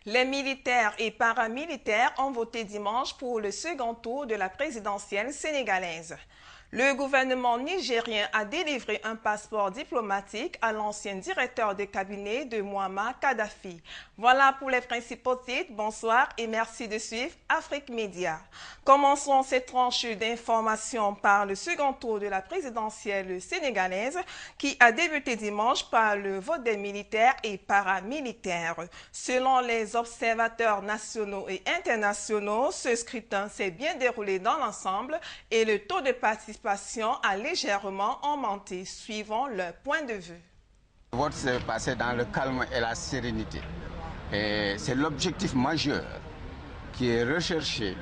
Les militaires et paramilitaires ont voté dimanche pour le second tour de la présidentielle sénégalaise. Le gouvernement nigérien a délivré un passeport diplomatique à l'ancien directeur de cabinet de Muammar Kadhafi. Voilà pour les principaux titres. Bonsoir et merci de suivre Afrique Média. Commençons cette tranche d'informations par le second tour de la présidentielle sénégalaise qui a débuté dimanche par le vote des militaires et paramilitaires. Selon les observateurs nationaux et internationaux, ce scrutin s'est bien déroulé dans l'ensemble et le taux de participation a légèrement augmenté, suivant leur point de vue. Le vote s'est passé dans le calme et la sérénité. Et c'est l'objectif majeur qui est recherché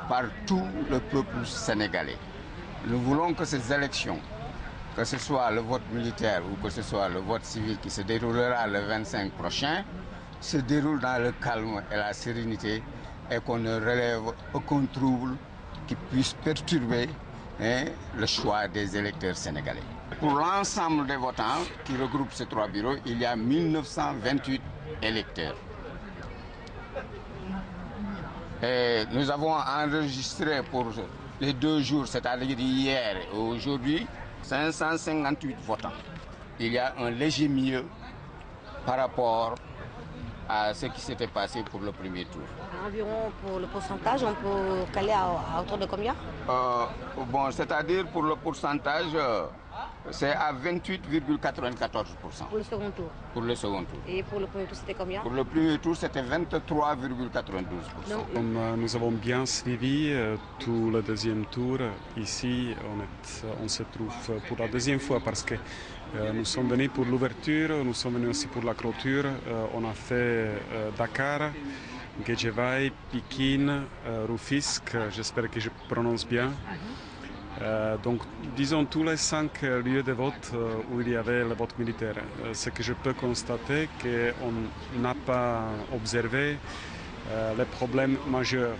par tout le peuple sénégalais. Nous voulons que ces élections, que ce soit le vote militaire ou que ce soit le vote civil qui se déroulera le 25 prochain, se déroulent dans le calme et la sérénité et qu'on ne relève aucun trouble qui puisse perturber le choix des électeurs sénégalais. Pour l'ensemble des votants qui regroupent ces trois bureaux, il y a 1928 électeurs. Et nous avons enregistré pour les 2 jours, c'est-à-dire hier et aujourd'hui, 558 votants. Il y a un léger mieux par rapport à ce qui s'était passé pour le premier tour. Environ pour le pourcentage, on peut caler à hauteur de combien? Bon, c'est-à-dire pour le pourcentage, c'est à 28,94%. Pour le second tour. Pour le second tour. Et pour le premier tour, c'était combien? Pour le premier tour, c'était 23,92%. Comme nous avons bien suivi tout le deuxième tour, ici on se trouve pour la deuxième fois parce que nous sommes venus pour l'ouverture, nous sommes venus aussi pour la clôture. On a fait Dakar, Guédiawaye, Pikine, Rufisque, j'espère que je prononce bien. Donc, disons tous les 5 lieux de vote où il y avait le vote militaire. Ce que je peux constater, qu'on n'a pas observé les problèmes majeurs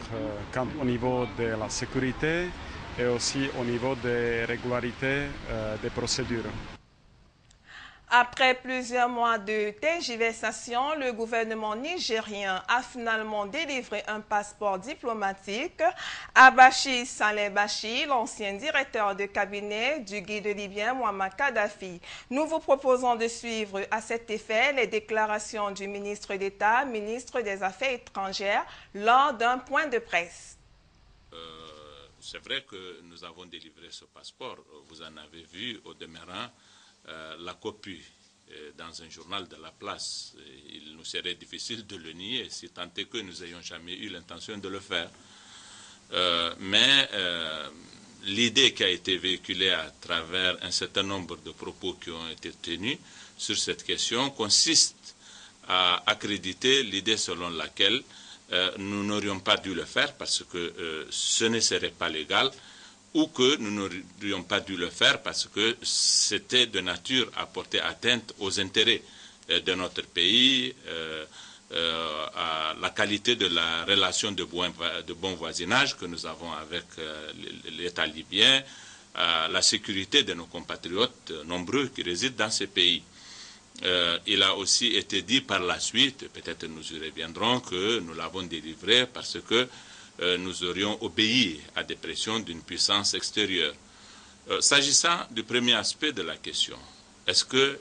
au niveau de la sécurité et aussi au niveau des régularités des procédures. Après plusieurs mois de tergiversation, le gouvernement nigérien a finalement délivré un passeport diplomatique à Bachir Saleh Bachir, l'ancien directeur de cabinet du guide libyen Muammar Kadhafi. Nous vous proposons de suivre à cet effet les déclarations du ministre d'État, ministre des Affaires étrangères, lors d'un point de presse. C'est vrai que nous avons délivré ce passeport. Vous en avez vu au demeurant la copie dans un journal de la place. Il nous serait difficile de le nier si tant est que nous n'ayons jamais eu l'intention de le faire. Mais l'idée qui a été véhiculée à travers un certain nombre de propos qui ont été tenus sur cette question consiste à accréditer l'idée selon laquelle nous n'aurions pas dû le faire parce que ce ne serait pas légal, ou que nous n'aurions pas dû le faire parce que c'était de nature à porter atteinte aux intérêts de notre pays, à la qualité de la relation de bon voisinage que nous avons avec l'État libyen, à la sécurité de nos compatriotes nombreux qui résident dans ces pays. Il a aussi été dit par la suite, peut-être nous y reviendrons, que nous l'avons délivré parce que nous aurions obéi à des pressions d'une puissance extérieure. S'agissant du premier aspect de la question, est-ce que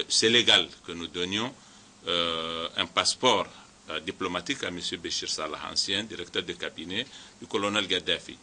c'est légal que nous donnions un passeport diplomatique à M. Bachir Saleh, ancien directeur de cabinet du colonel Kadhafi?